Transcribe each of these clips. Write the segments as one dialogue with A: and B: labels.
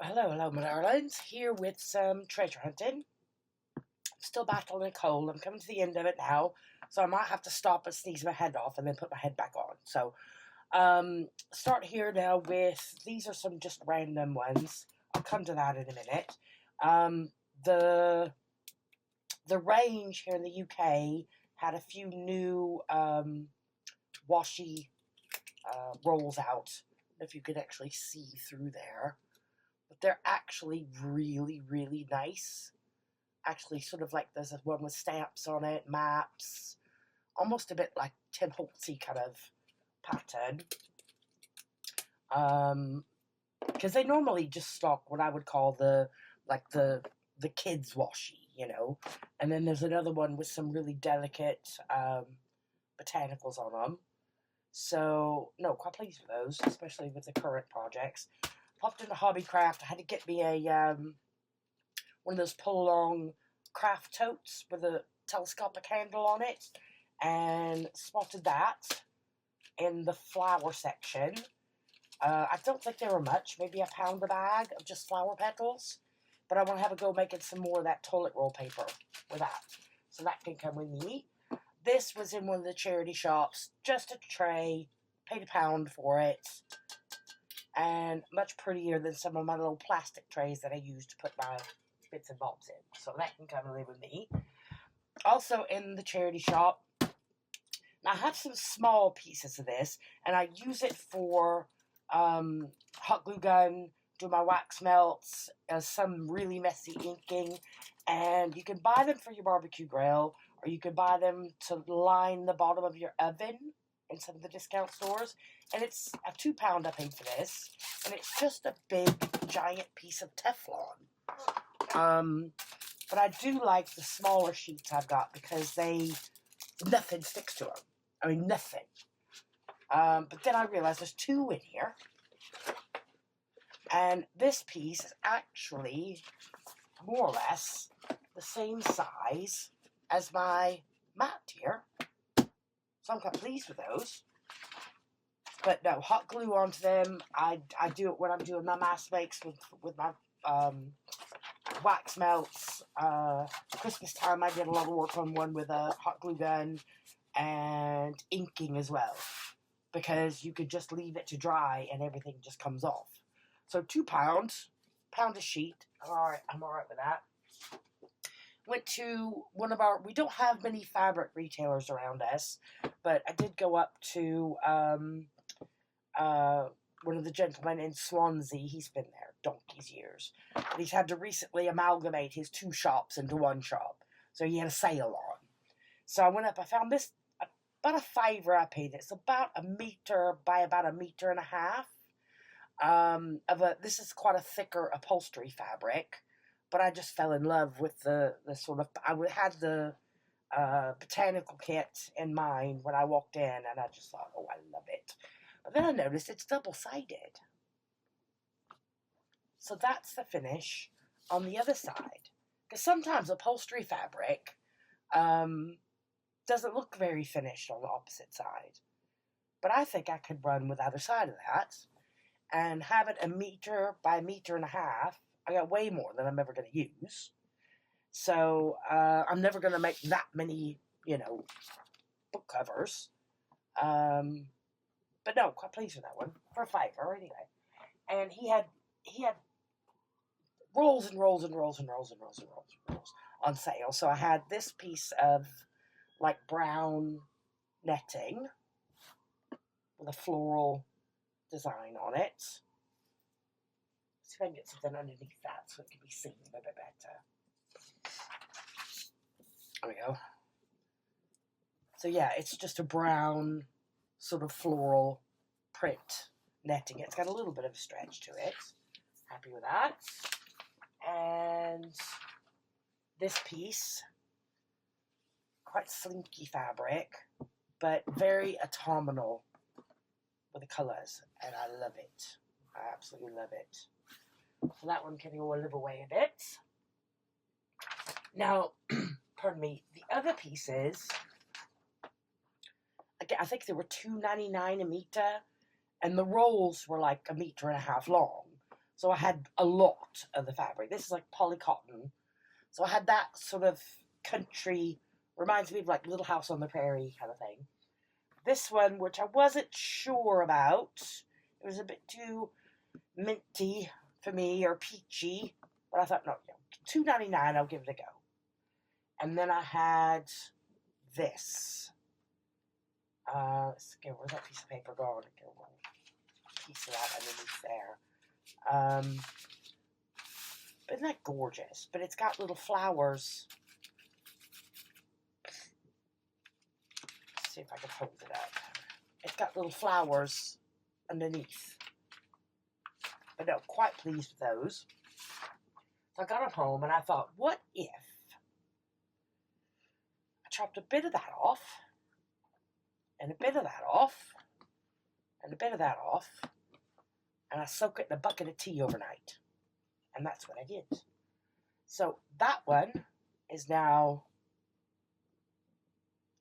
A: Hello, my darlings. Here with some treasure hunting. Still battling a cold. I'm coming to the end of it now, so I might have to stop and sneeze my head off and then put my head back on. So, start here now with these are some just random ones. I'll come to that in a minute. Um, the the range here in the UK had a few new washi rolls out. If you could actually see through there. But they're actually really, really nice. Actually, sort of like there's one with stamps on it, maps, almost a bit like Tim Holtzy kind of pattern. Because they normally just stock what I would call the kids washi. And then there's another one with some really delicate botanicals on them. So no, quite pleased with those, especially with the current projects. Popped into Hobbycraft. I had to get me a one of those pull-along craft totes with a telescopic handle on it, and spotted that in the flower section. I don't think they were much, maybe a pound a bag of just flower petals, but I want to have a go making some more of that toilet roll paper with that, so that can come with me. This was in one of the charity shops, just a tray, paid £1 for it. And much prettier than some of my little plastic trays that I use to put my bits and bobs in. So that can come and live with me. Also in the charity shop, now I have some small pieces of this, and I use it for hot glue gun, do my wax melts, some really messy inking, and you can buy them for your barbecue grill, or you can buy them to line the bottom of your oven in some of the discount stores. And it's a £2 I paid for this, and it's just a big giant piece of Teflon. But I do like the smaller sheets I've got because nothing sticks to them. I mean, nothing. But then I realized there's two in here, and this piece is actually more or less the same size as my mat here. So I'm quite pleased with those. But no, hot glue onto them. I do it when I'm doing my mask makes with my wax melts. Christmas time I did a lot of work on one with a hot glue gun and inking as well. Because you could just leave it to dry and everything just comes off. So £2, pound a sheet. I'm alright with that. Went to we don't have many fabric retailers around us, but I did go up to one of the gentlemen in Swansea. He's been there donkey's years. But he's had to recently amalgamate his two shops into one shop. So he had a sale on. So I went up, I found this, about a £5 I paid. It's about a meter by about a meter and a half. This is quite a thicker upholstery fabric. But I just fell in love with the sort of, I had the botanical kit in mind when I walked in, and I just thought, oh, I love it. But then I noticed it's double-sided. So that's the finish on the other side. Because sometimes upholstery fabric doesn't look very finished on the opposite side. But I think I could run with either side of that and have it a meter by a meter and a half. I got way more than I'm ever going to use. So I'm never going to make that many, book covers. But no, quite pleased with that one for £5 anyway. And he had rolls and rolls and rolls and rolls and rolls and rolls and rolls on sale. So I had this piece of like brown netting with a floral design on it. See if I can get something underneath that so it can be seen a bit better. There we go. So yeah, it's just a brown sort of floral print netting. It's got a little bit of a stretch to it. Happy with that. And this piece, quite slinky fabric, but very autumnal with the colours, and I love it. I absolutely love it. So that one can go live away a bit. Now, pardon me, the other pieces, again, I think they were $2.99 a meter, and the rolls were like a meter and a half long. So I had a lot of the fabric. This is like polycotton. So I had that sort of country, reminds me of like Little House on the Prairie kind of thing. This one, which I wasn't sure about, it was a bit too minty for me, or peachy, but I thought, no, $2.99, I'll give it a go. And then I had this. Let's go, where's that piece of paper going? Get a little piece of that underneath there. Isn't that gorgeous? But it's got little flowers. Let's see if I can hold it up. It's got little flowers underneath. But no, quite pleased with those. So I got them home and I thought, what if I chopped a bit of that off, and a bit of that off, and a bit of that off, and I soak it in a bucket of tea overnight. And that's what I did. So that one is now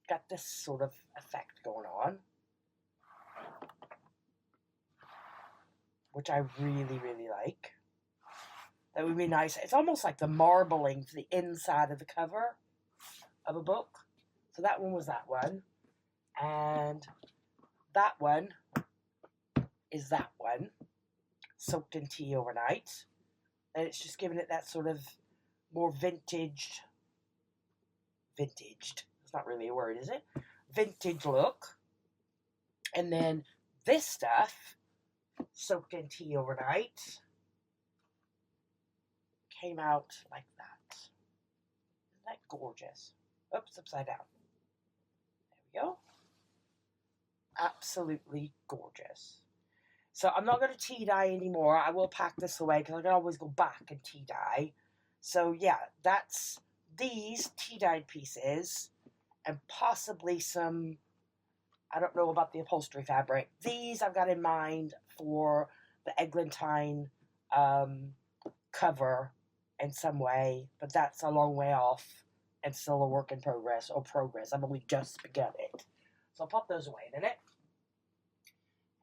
A: got this sort of effect going on, which I really, really like. That would be nice. It's almost like the marbling to the inside of the cover of a book. So that one was that one. And that one is that one, soaked in tea overnight. And it's just giving it that sort of more vintaged, it's not really a word, is it? Vintage look. And then this stuff, soaked in tea overnight, came out like that. Isn't that gorgeous? Oops, upside down. There we go. Absolutely gorgeous. So I'm not going to tea dye anymore. I will pack this away because I can always go back and tea dye. So yeah, that's these tea dyed pieces, and possibly some, I don't know about the upholstery fabric. These I've got in mind for the Eglantine cover in some way, but that's a long way off and still a work in progress, I've only just begun it. So I'll pop those away in a minute.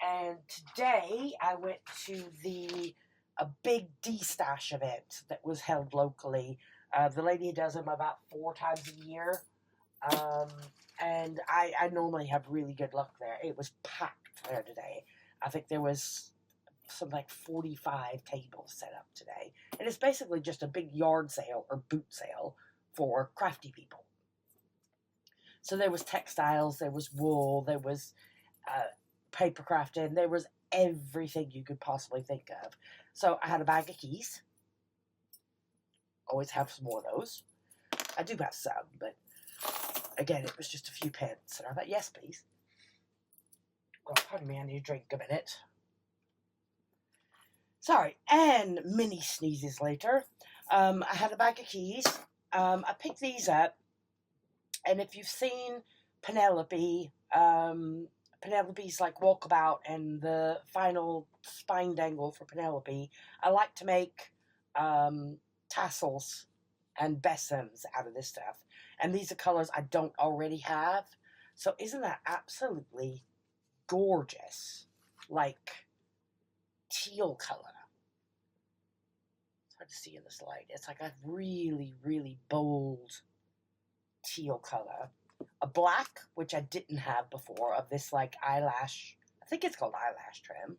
A: And today I went to a big D-stash event that was held locally. The lady does them about 4 times a year. And I normally have really good luck there. It was packed there today. I think there was something like 45 tables set up today. And it's basically just a big yard sale or boot sale for crafty people. So there was textiles, there was wool, there was paper crafting, there was everything you could possibly think of. So I had a bag of keys. Always have some more of those. I do have some, but again, it was just a few pence. And I thought, yes, please. Well, pardon me, I need a drink a minute. Sorry, and mini sneezes later. I had a bag of keys. I picked these up, and if you've seen Penelope, Penelope's like walkabout and the final spine dangle for Penelope, I like to make tassels and besoms out of this stuff. And these are colors I don't already have. So isn't that absolutely gorgeous? Like teal color. It's hard to see in this light. It's like a really, really bold teal color. A black, which I didn't have before, of this like eyelash, I think it's called eyelash trim.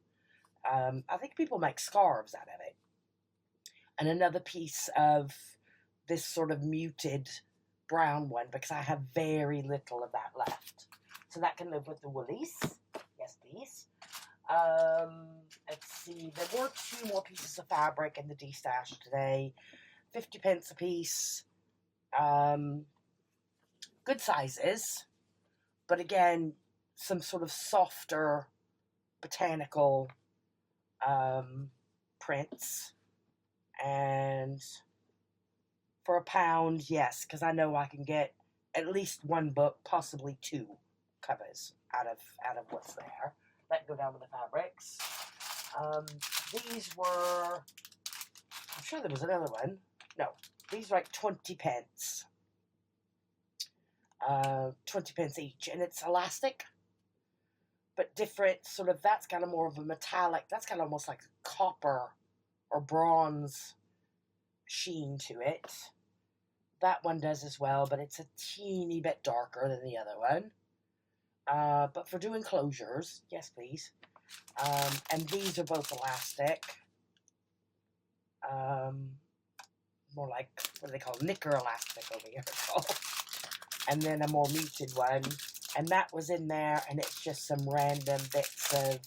A: I think people make scarves out of it. And another piece of this sort of muted brown one, because I have very little of that left. So that can live with the woolies. Yes, please. Let's see. There were 2 more pieces of fabric in the D-stash today. 50 pence a piece. Good sizes. But again, some sort of softer botanical prints. And for £1, yes, because I know I can get at least 1 book, possibly 2 covers out of what's there. That can go down with the fabrics. These were, I'm sure there was another one. No, these were like 20 pence. 20 pence each, and it's elastic, but different sort of, that's kind of more of a metallic, that's kind of almost like copper or bronze sheen to it. That one does as well, but it's a teeny bit darker than the other one. But for doing closures, yes please. And these are both elastic. More like, what do they call, knicker elastic over here. And then a more muted one. And that was in there, and it's just some random bits of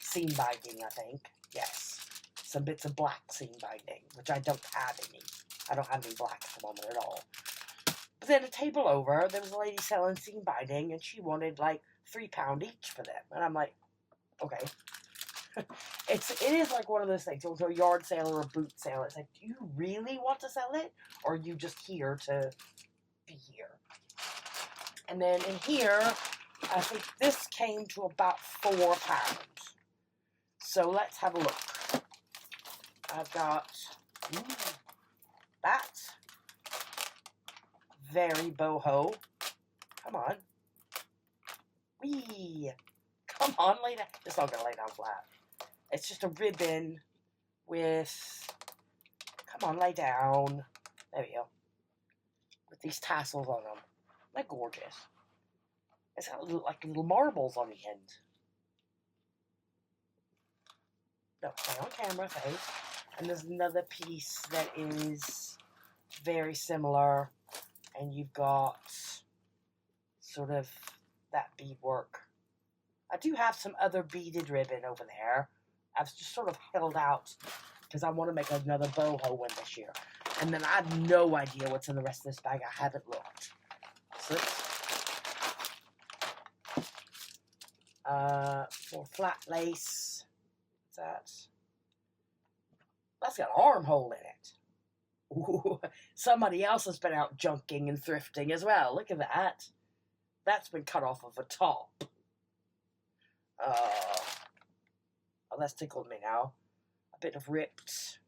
A: seam binding, I think. Yes. Some bits of black seam binding, which I don't have any. I don't have any black at the moment at all. But then a table over, there was a lady selling seam binding, and she wanted like £3 each for them. And I'm like, okay. It is like one of those things. Go to a yard sale or a boot sale. It's like, do you really want to sell it? Or are you just here to be here? And then in here, I think this came to about £4. So let's have a look. I've got that. Very boho. Come on. Whee! Come on, lay down. It's not going to lay down flat. It's just a ribbon with... Come on, lay down. There we go. With these tassels on them. They're gorgeous. It's got little marbles on the end. No, stay on camera, face. And there's another piece that is very similar. And you've got sort of that beadwork. I do have some other beaded ribbon over there. I've just sort of held out because I want to make another boho one this year. And then I have no idea what's in the rest of this bag. I haven't looked. So for flat lace. What's that? That's got an armhole in it. Ooh, somebody else has been out junking and thrifting as well. Look at that. That's been cut off of a top. Oh, that's tickled me now. A bit of ripped.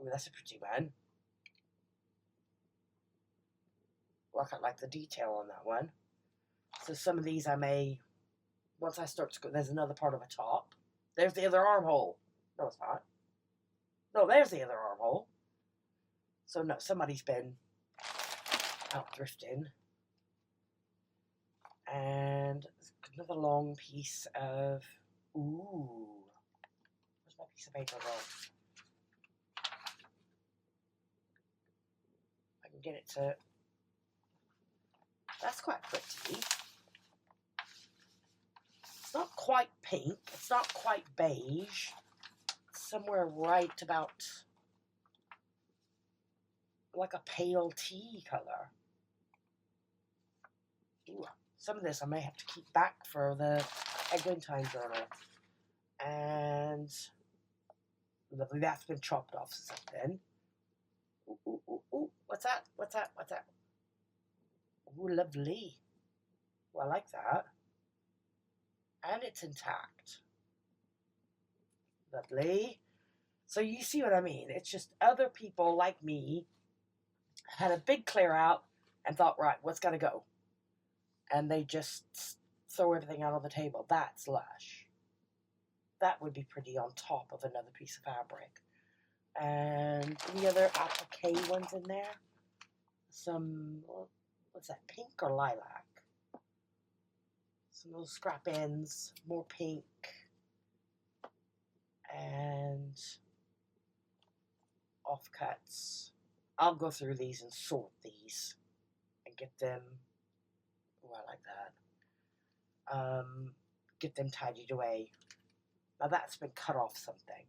A: Ooh, that's a pretty one. Well, I quite like the detail on that one. So some of these I may, once I start to go, there's another part of a top. There's the other armhole. No, it's not. No, there's the other armhole. So no, somebody's been out thrifting. And another long piece of, ooh, where's my piece of paper going? I can get it to, that's quite pretty. It's not quite pink, it's not quite beige. It's somewhere right about like a pale tea color. Ooh. Some of this I may have to keep back for the Eglantine journal. And lovely, that's been chopped off since then. Ooh, ooh, ooh, ooh. What's that? What's that? What's that? Ooh, lovely. Oh, I like that. And it's intact. Lovely. So you see what I mean? It's just other people like me had a big clear out and thought, right, what's got to go? And they just throw everything out on the table. That's lush. That would be pretty on top of another piece of fabric. And any other applique ones in there? Some, what's that, pink or lilac? Some little scrap ends, more pink. And offcuts. I'll go through these and sort these and get them. Oh, I like that. Get them tidied away. Now that's been cut off something.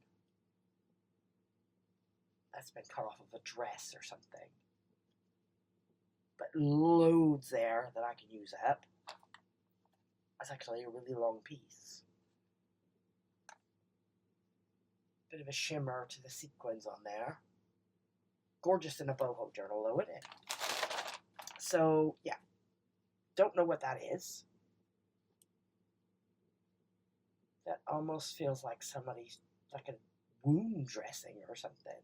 A: That's been cut off of a dress or something. But loads there that I can use up. That's actually a really long piece. Bit of a shimmer to the sequins on there. Gorgeous in a boho journal though, isn't it? So, yeah. Don't know what that is. That almost feels like somebody's, like a wound dressing or something.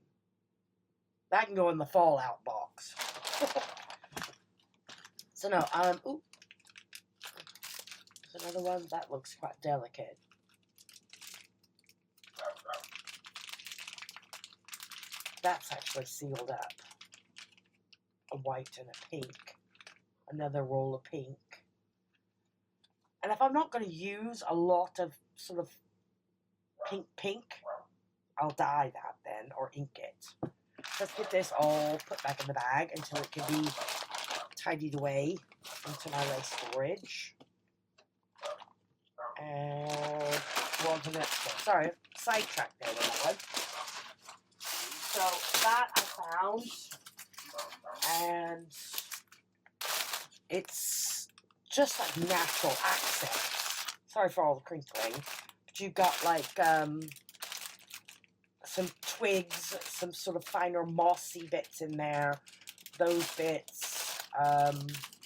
A: That can go in the fallout box. So no, ooh. There's another one that looks quite delicate. That's actually sealed up. A white and a pink. Another roll of pink. And if I'm not going to use a lot of sort of pink, I'll dye that then, or ink it. Let's get this all put back in the bag until it can be tidied away into my lace storage. And we're on to the next one. Sorry, sidetracked there with that one. So that I found, and it's just like natural accents. Sorry for all the crinkling, but you've got like some twigs, some sort of finer mossy bits in there, those bits,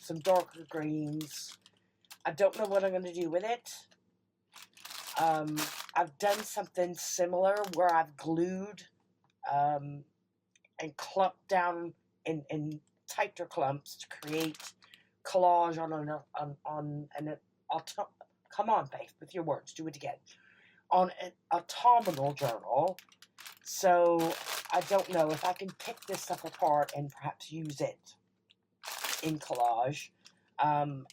A: some darker greens. I don't know what I'm going to do with it. I've done something similar where I've glued and clumped down in tighter clumps to create collage on an come on, Faith, with your words, do it again. On an autumnal journal. So I don't know if I can pick this stuff apart and perhaps use it in collage.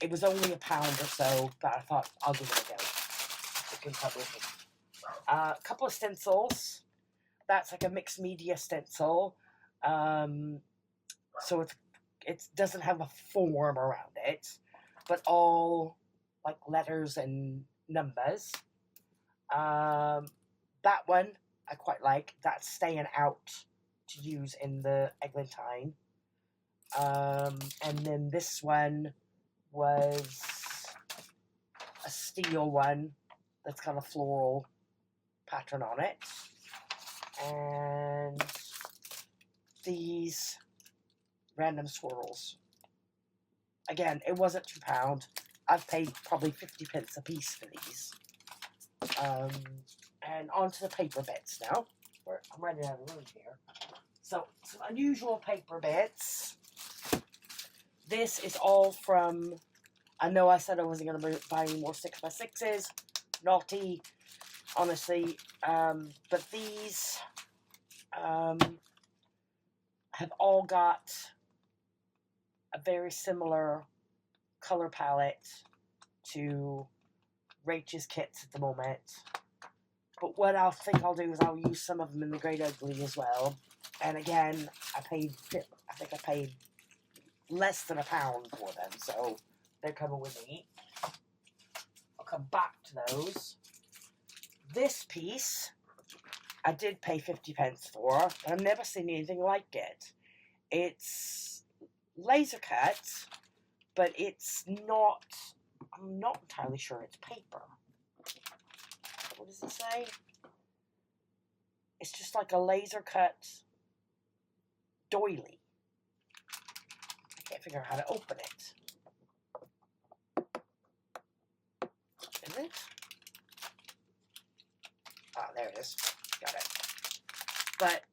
A: It was only £1 or so, but I thought I'll give it a go. It can come with me. A couple of stencils. That's like a mixed media stencil. So it doesn't have a form around it, but all like letters and numbers. That one I quite like. That's staying out to use in the Eglantine. And then this one was a steel one that's got a floral pattern on it. And these random swirls. Again, it wasn't £2. I've paid probably 50p a piece for these. And onto the paper bits now. I'm running out of room here. So, some unusual paper bits. This is all from, I know I said I wasn't going to buy any more 6x6s. Naughty, honestly. But these have all got a very similar color palette to Rachel's kits at the moment. But what I think I'll do is I'll use some of them in the Great Ugly as well. And again, I think I paid less than £1 for them, so they're coming with me. I'll come back to those. This piece, I did pay 50p for, and I've never seen anything like it. It's laser cut, but it's not, I'm not entirely sure it's paper. What does it say? It's just like a laser cut doily. I can't figure out how to open it. Is it? Ah, there it is. Got it. But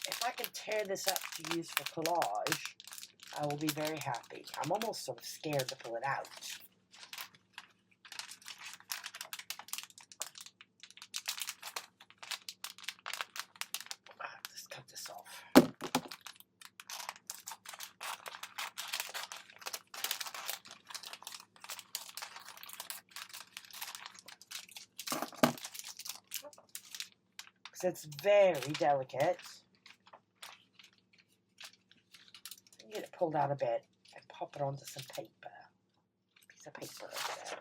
A: if I can tear this up to use for collage, I will be very happy. I'm almost sort of scared to pull it out. Let's cut this off. Because it's very delicate. Get it pulled out a bit and pop it onto some paper. Piece of paper over there.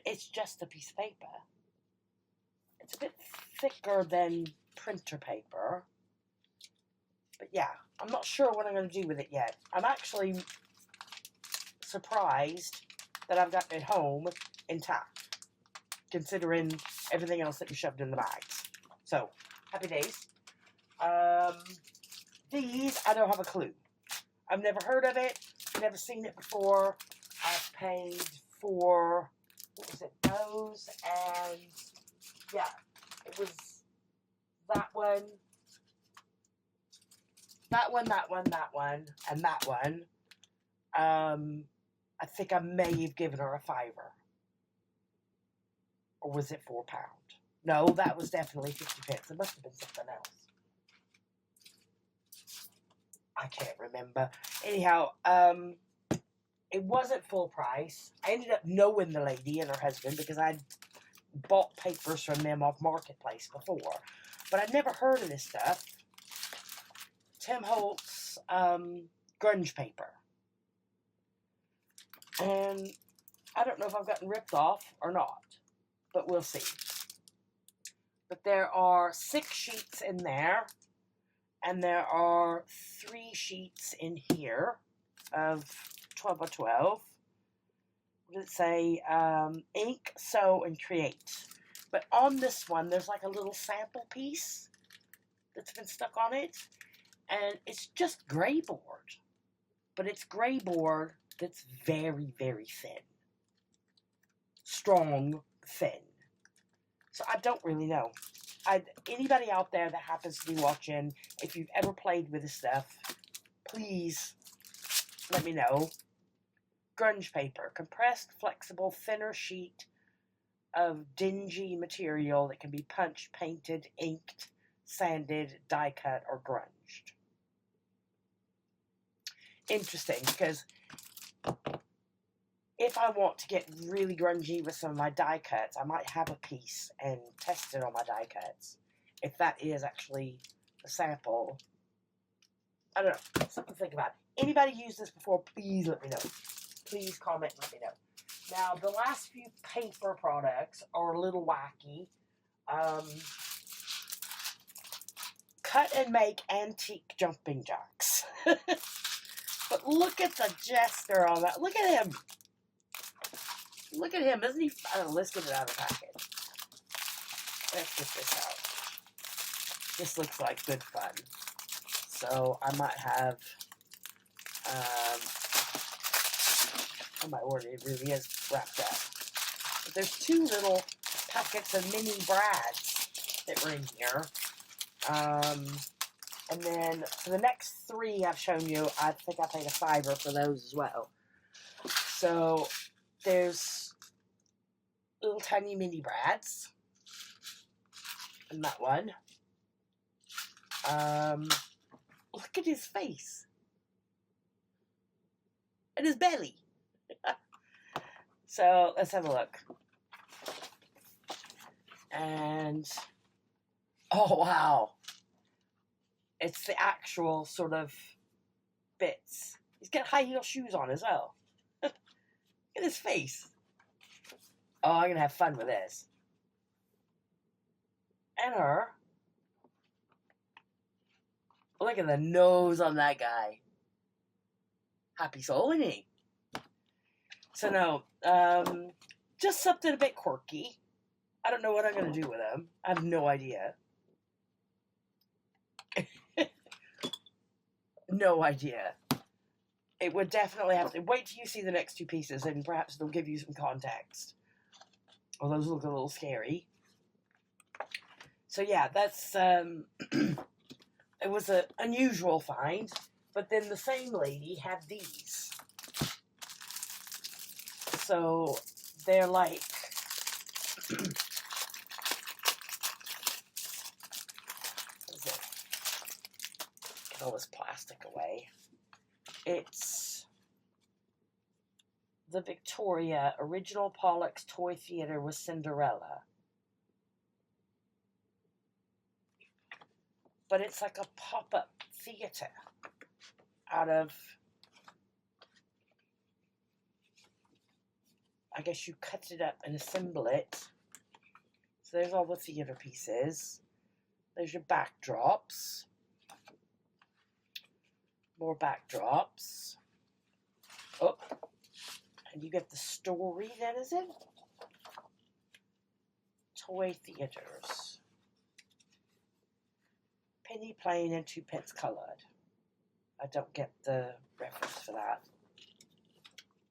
A: It's just a piece of paper. It's a bit thicker than printer paper. But yeah, I'm not sure what I'm going to do with it yet. I'm actually surprised that I've gotten it home intact, considering everything else that you shoved in the bags. So, happy days. These, I don't have a clue. I've never heard of it, never seen it before. I've paid for, what was it, those, and yeah, it was that one, and that one. I think I may have given her a fiver. Or was it £4? No, that was definitely 50 pence. It must have been something else. I can't remember. Anyhow, it wasn't full price. I ended up knowing the lady and her husband because I'd bought papers from them off Marketplace before. But I'd never heard of this stuff. Tim Holtz grunge paper. And I don't know if I've gotten ripped off or not, but we'll see. But there are 6 sheets in there, and there are 3 sheets in here of 12 by 12. What does it say? Ink, sew, and create. But on this one, there's like a little sample piece that's been stuck on it, and it's just gray board. But it's gray board that's very, very thin. Strong, thin. So I don't really know. Anybody out there that happens to be watching, if you've ever played with this stuff, please let me know. Grunge paper. Compressed, flexible, thinner sheet of dingy material that can be punched, painted, inked, sanded, die cut, or grunged. Interesting, because if I want to get really grungy with some of my die cuts, I might have a piece and test it on my die cuts. If that is actually a sample. I don't know. Something to think about. Anybody used this before, please let me know. Please comment and let me know. Now, the last few paper products are a little wacky. Cut and make antique jumping jacks. But look at the jester on that. Look at him. Look at him. Isn't he fun? Let's get it out of the package. Let's get this out. This looks like good fun. So I might have, oh my word, it really is wrapped up. But there's 2 little packets of mini brads that were in here. And then for the next 3 I've shown you, I think I paid a fiver for those as well. So there's little tiny mini brads in that one. Look at his face and his belly. So let's have a look. And oh wow, it's the actual sort of bits. He's got high heel shoes on as well. Look at his face. Oh, I'm gonna have fun with this. And her. Look at the nose on that guy. Happy soul, isn't he? So no, just something a bit quirky. I don't know what I'm going to do with him. I have no idea. No idea. It would definitely have to... Wait till you see the next 2 pieces and perhaps they'll give you some context. Oh, those look a little scary. So yeah, that's... It was an unusual find, but then the same lady had these. So they're like, what is it? Get all this plastic away. It's the Victoria Original Pollock's Toy Theater with Cinderella. But it's like a pop-up theater out of, I guess you cut it up and assemble it. So there's all the theater pieces. There's your backdrops. More backdrops. Oh, and you get the story then, is it? Toy theaters. Penny plain and 2 pence coloured. I don't get the reference for that.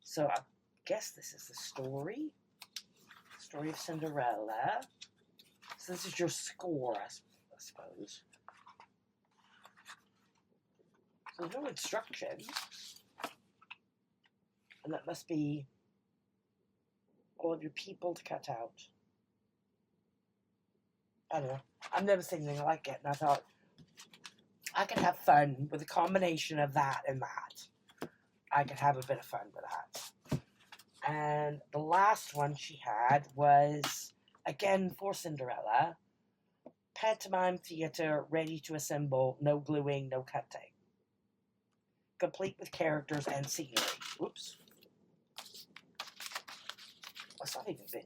A: So I guess this is the story. Story of Cinderella. So this is your score, I suppose. So there's no instructions. And that must be all of your people to cut out. I don't know. I've never seen anything like it, and I thought I could have fun with a combination of that and that. I could have a bit of fun with that. And the last one she had was, again for Cinderella, pantomime theatre, ready to assemble, no gluing, no cutting. Complete with characters and scenery. Oops. It's not even been,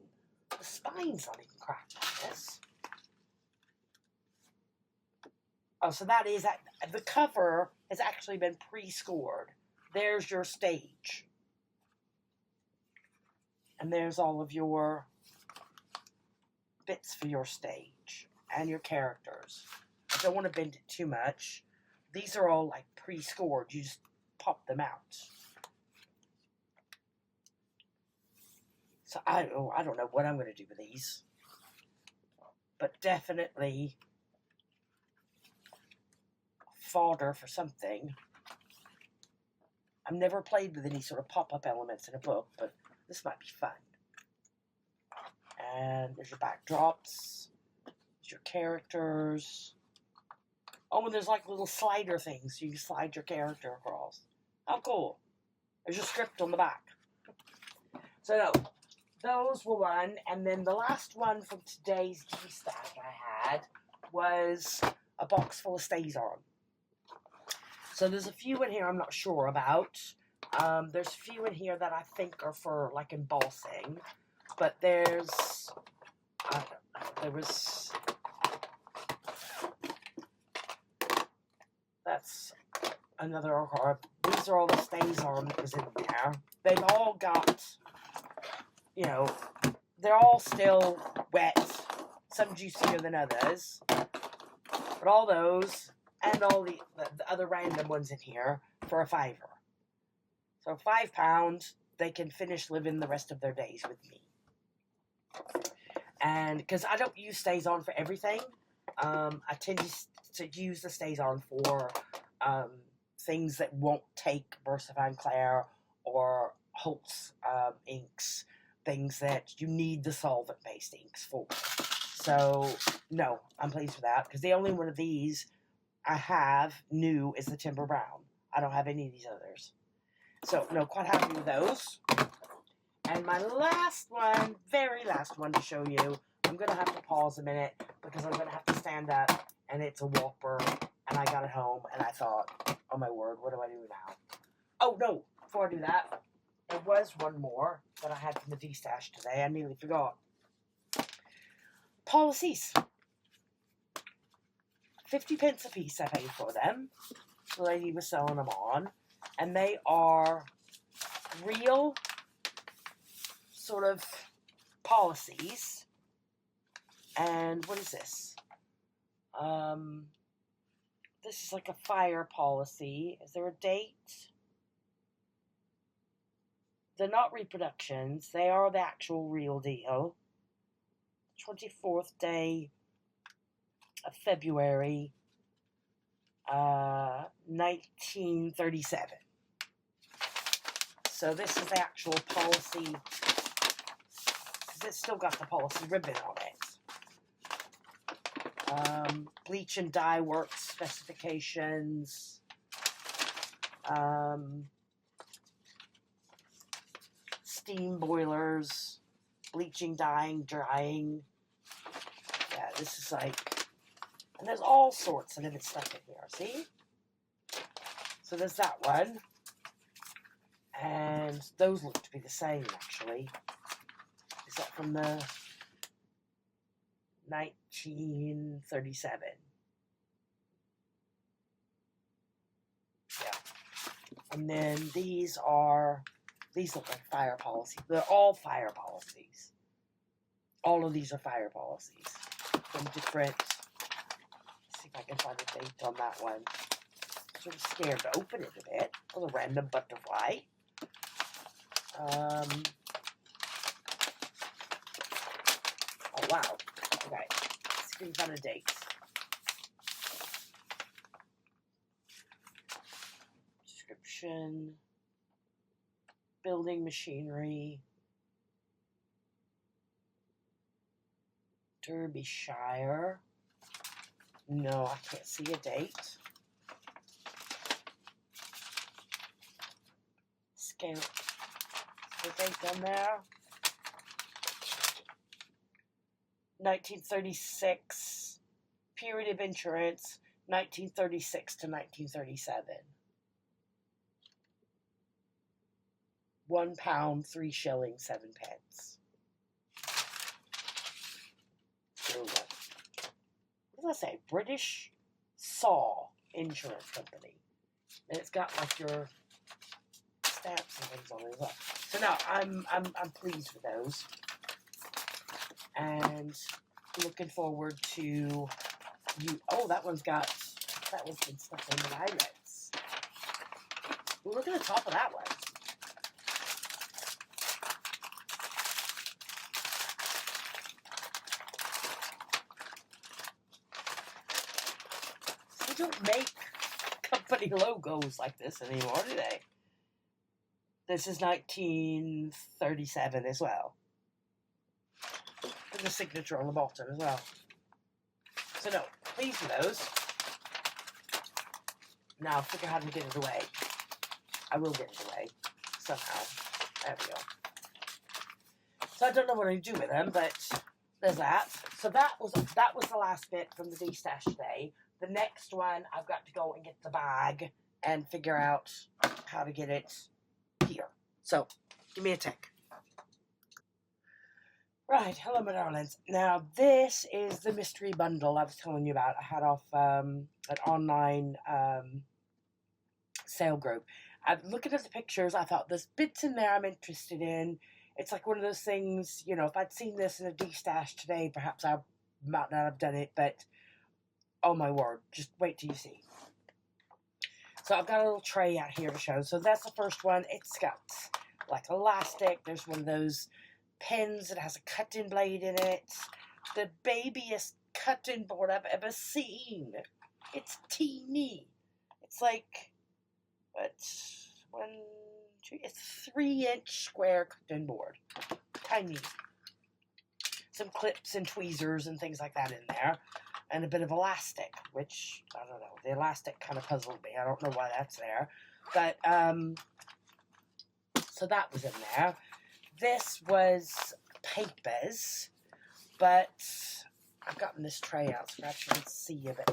A: the spine's not even cracked on this. Oh, so that is, the cover has actually been pre-scored. There's your stage. And there's all of your bits for your stage and your characters. I don't want to bend it too much. These are all like pre-scored. You just pop them out. So I don't know what I'm going to do with these. But definitely fodder for something. I've never played with any sort of pop-up elements in a book, but this might be fun. And there's your backdrops. There's your characters. Oh, and there's like little slider things. So you can slide your character across. How cool. There's your script on the back. So no, those were one. And then the last one from today's G-Stack I had was a box full of stays on. So there's a few in here I'm not sure about. There's a few in here that I think are for like embossing. But there was, that's another card. These are all the stays on that was in there. They've all got, you know, they're all still wet. Some juicier than others. But all those, and all the other random ones in here, for a £5. So £5, they can finish living the rest of their days with me. And because I don't use stays on for everything, I tend to use the stays on for things that won't take VersaFine Clair or Holtz inks, things that you need the solvent-based inks for. So, no, I'm pleased with that, because the only one of these I have new is the Timber Brown. I don't have any of these others. So, no, quite happy with those. And my last one, very last one to show you, I'm going to have to pause a minute because I'm going to have to stand up, and it's a Whopper, and I got it home, and I thought, oh my word, what do I do now? Oh, no, before I do that, there was one more that I had from the D-Stash today. I nearly forgot. Policies. 50p a piece I paid for them. The lady was selling them on. And they are real sort of policies. And what is this? This is like a fire policy. Is there a date? They're not reproductions. They are the actual real deal. 24th day of February, 1937. So this is the actual policy. It's still got the policy ribbon on it. Bleach and dye works specifications. Steam boilers. Bleaching, dyeing, drying. Yeah, this is like, and there's all sorts of different stuff in here, see? So there's that one. And those look to be the same, actually. Is that from the 1937? Yeah. And then these look like fire policies. They're all fire policies. All of these are fire policies. From different, let's see if I can find a date on that one. I'm sort of scared to open it a bit. Oh, the random butterfly. Oh, wow. Okay. Let's see if we can find a date. Description. building machinery, Derbyshire. No, I can't see a date. Scale. The date on there. 1936. Period of insurance, 1936 to 1937. £1, 3 shillings, 7 pence. What does that say? British Saw Insurance Company. And it's got like your stamps and things on it as well. So no, I'm pleased with those. And looking forward to you. Oh, that one's been stuck in the eyelets. Well, look at the top of that one. They don't make company logos like this anymore, do they? This is 1937 as well. And the signature on the bottom as well. So no, pleased with those. Now I'll figure out how to get it away. I will get it away somehow. There we go. So I don't know what I do with them, but there's that. So that was the last bit from the D-stash today. The next one, I've got to go and get the bag and figure out how to get it here. So give me a tick. Right, hello my darlings. Now this is the mystery bundle I was telling you about. I had off an online sale group. I'm looking at the pictures. I thought there's bits in there I'm interested in. It's like one of those things, you know, if I'd seen this in a D-stash today, perhaps I might not have done it, but oh my word, just wait till you see. So I've got a little tray out here to show. So that's the first one. It's got like elastic. There's one of those pens that has a cutting blade in it. The babyest cutting board I've ever seen. It's teeny. It's like, it's 3-inch square cutting board. Tiny. Some clips and tweezers and things like that in there. And a bit of elastic, which, I don't know, the elastic kind of puzzled me. I don't know why that's there. But, so that was in there. This was papers, but I've gotten this tray out so perhaps you can see a bit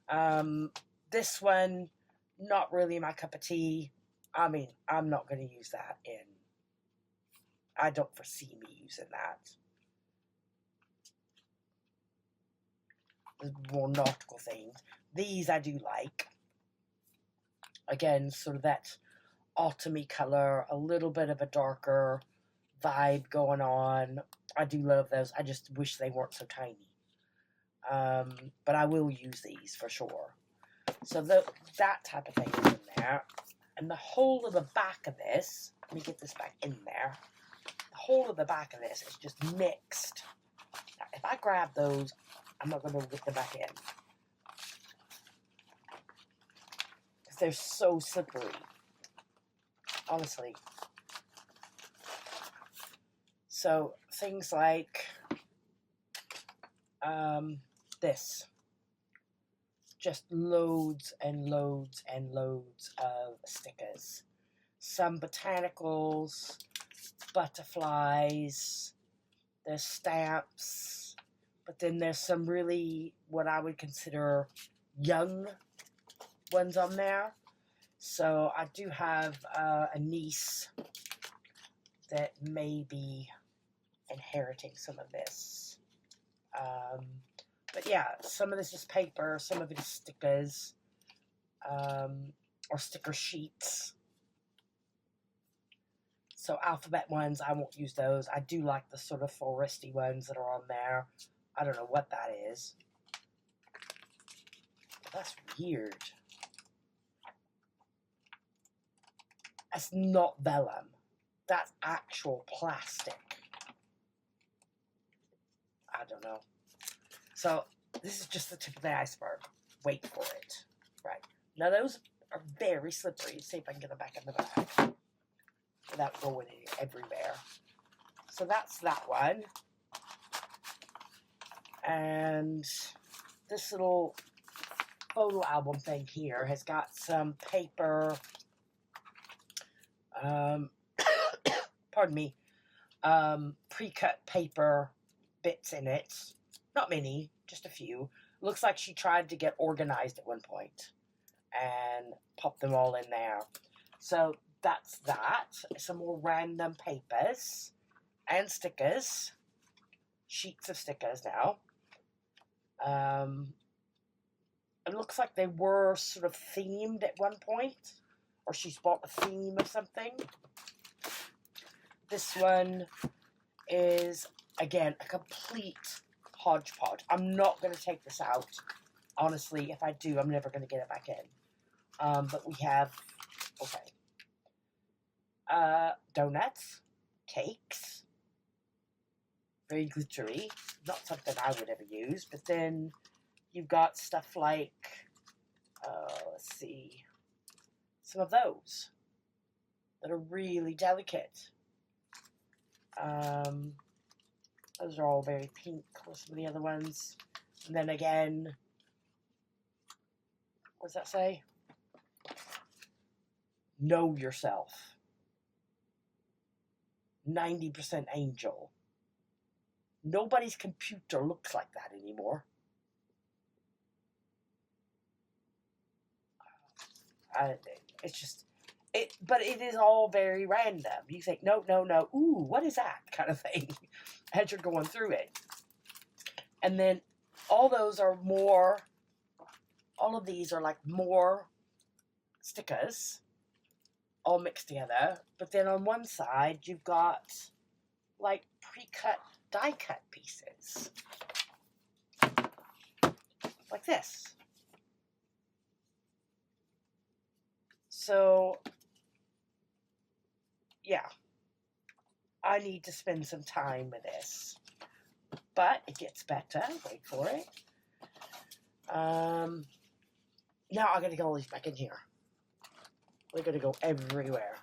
A: better. This one, not really my cup of tea. I mean, I'm not going to use that in, I don't foresee me using that. More nautical things. These I do like. Again, sort of that autumny color, a little bit of a darker vibe going on. I do love those. I just wish they weren't so tiny. But I will use these for sure. So that type of thing is in there. And the whole of the back of this, let me get this back in there. The whole of the back of this is just mixed. Now, if I grab those, I'm not going to get them back in. Because they're so slippery. Honestly. So, things like this. Just loads and loads and loads of stickers. Some botanicals, butterflies, there's stamps, but then there's some really, what I would consider young ones on there. So I do have a niece that may be inheriting some of this. But yeah, some of this is paper, some of it is stickers, or sticker sheets. So alphabet ones, I won't use those. I do like the sort of foresty ones that are on there. I don't know what that is. That's weird. That's not vellum. That's actual plastic. I don't know. So, this is just the tip of the iceberg. Wait for it. Right. Now, those are very slippery. See if I can get them back in the bag. without going everywhere. So that's that one. And this little photo album thing here has got some paper, pardon me, pre-cut paper bits in it. Not many, just a few. Looks like she tried to get organized at one point and pop them all in there. So that's that. Some more random papers and stickers. Sheets of stickers now. It looks like they were sort of themed at one point, or she's bought a theme of something. This one is, again, a complete hodgepodge. I'm not going to take this out. Honestly, if I do, I'm never going to get it back in. But we have, okay, donuts, cakes, very glittery, not something I would ever use. But then you've got stuff like, let's see, some of those that are really delicate. Those are all very pink with some of the other ones. And then again, what does that say? Know yourself. 90% angel. Nobody's computer looks like that anymore. It's just, but it is all very random. You think, no, ooh, what is that kind of thing as you're going through it. And then all those are more, all of these are like more stickers all mixed together. But then on one side, you've got like pre-cut, die-cut pieces. Like this. So, yeah, I need to spend some time with this, but it gets better. Wait for it. Now I gotta get all these back in here. They're gonna go everywhere,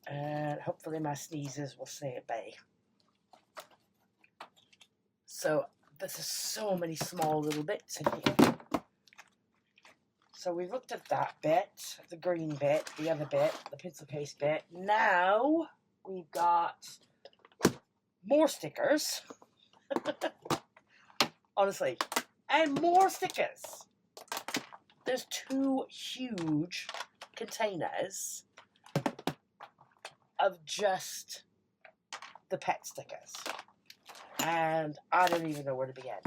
A: and hopefully my sneezes will stay at bay. So this is so many small little bits in here. So we looked at that bit, the green bit, the other bit, the pencil case bit. Now we've got more stickers. Honestly. And more stickers. There's 2 huge containers of just the pet stickers. And I don't even know where to begin.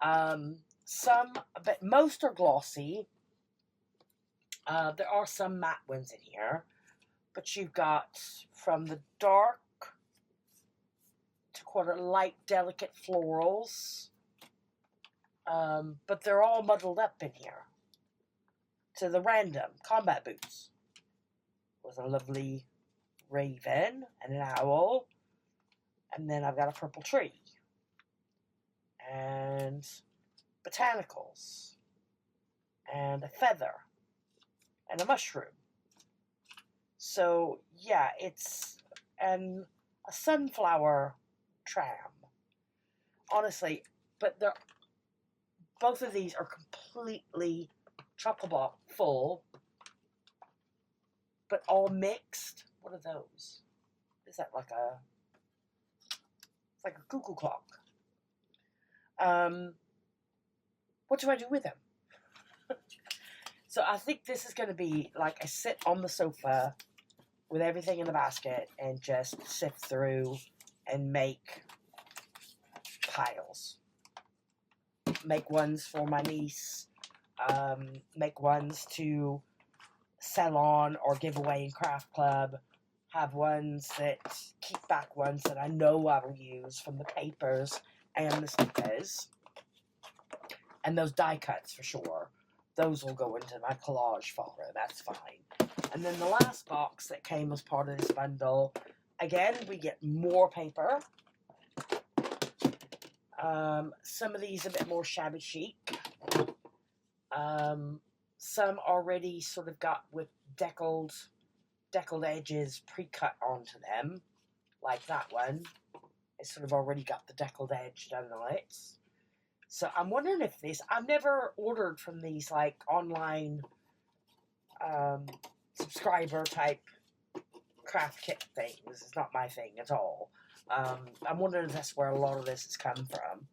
A: But most are glossy. There are some matte ones in here, but you've got from the dark to quite a light, delicate florals, but they're all muddled up in here, to the random combat boots with a lovely raven and an owl, and then I've got a purple tree, and botanicals, and a feather, and a mushroom. So, yeah, it's a sunflower tram. Honestly, but both of these are completely chock-a-block full, but all mixed. What are those? Is that like it's like a cuckoo clock. What do I do with them? So I think this is going to be like I sit on the sofa with everything in the basket and just sift through and make piles. Make ones for my niece. Make ones to sell on or give away in craft club. Have ones that keep back ones that I know I will use from the papers and the stickers. And those die cuts for sure. Those will go into my collage folder. That's fine. And then the last box that came as part of this bundle, again, we get more paper. Some of these a bit more shabby chic. Some already sort of got with deckled deckled edges pre-cut onto them, like that one. It's sort of already got the deckled edge done on it. So I'm wondering if this, I've never ordered from these like online subscriber type craft kit things. It's not my thing at all. I'm wondering if that's where a lot of this has come from.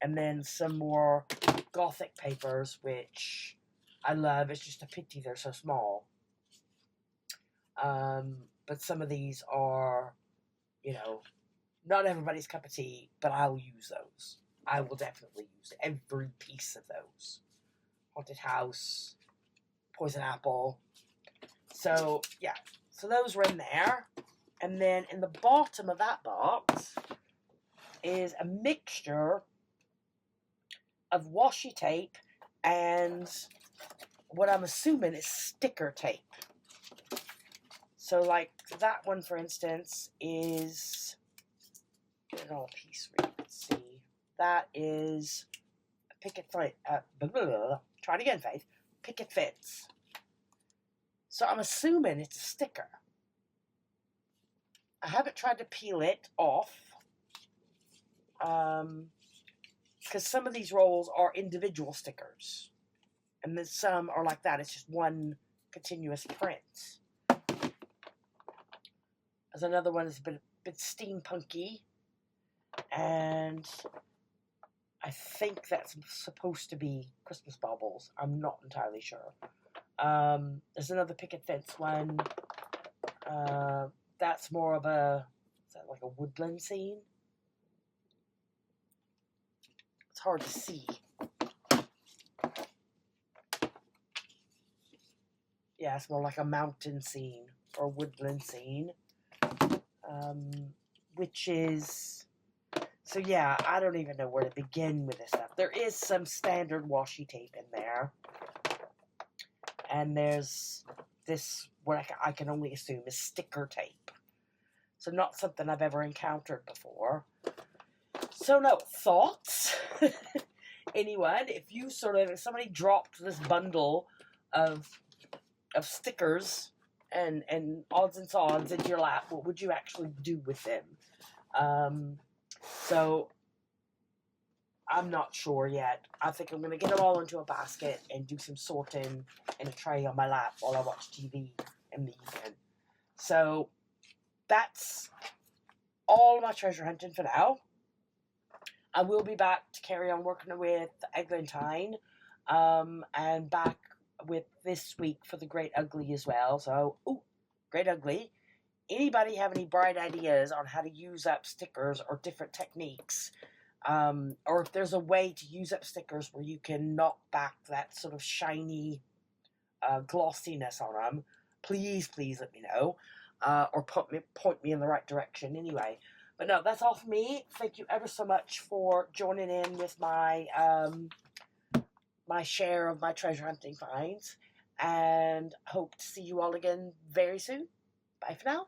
A: And then some more Gothic papers, which I love. It's just a pity they're so small. But some of these are, you know, not everybody's cup of tea, but I'll use those. I will definitely use every piece of those. Haunted House, Poison Apple. So, yeah. So those were in there. And then in the bottom of that box is a mixture of washi tape and what I'm assuming is sticker tape. So, like, that one, for instance, is... Get it all piece read. Let's see. That is a picket fit. Try it again, Faith. Picket fits. So I'm assuming it's a sticker. I haven't tried to peel it off. Because some of these rolls are individual stickers. And then some are like that. It's just one continuous print. There's another one that's a bit steampunky. And I think that's supposed to be Christmas baubles. I'm not entirely sure. There's another picket fence one. That's more of a, is that like a woodland scene? It's hard to see. Yeah, it's more like a mountain scene or woodland scene. Which is, so yeah, I don't even know where to begin with this stuff. There is some standard washi tape in there. And there's this, what I can only assume is sticker tape. So not something I've ever encountered before. So no, thoughts? Anyone, if you if somebody dropped this bundle of stickers and odds and sods into your lap, what would you actually do with them? So I'm not sure yet. I think I'm going to get them all into a basket and do some sorting in a tray on my lap while I watch TV in the evening. So that's all my treasure hunting for now. I will be back to carry on working with Eglantine, and back with this week for the Great Ugly as well. So, Great Ugly. Anybody have any bright ideas on how to use up stickers or different techniques? Or if there's a way to use up stickers where you can knock back that sort of shiny glossiness on them, please let me know. Or point me in the right direction anyway. But no, that's all for me. Thank you ever so much for joining in with my my share of my treasure hunting finds. And hope to see you all again very soon. Bye for now.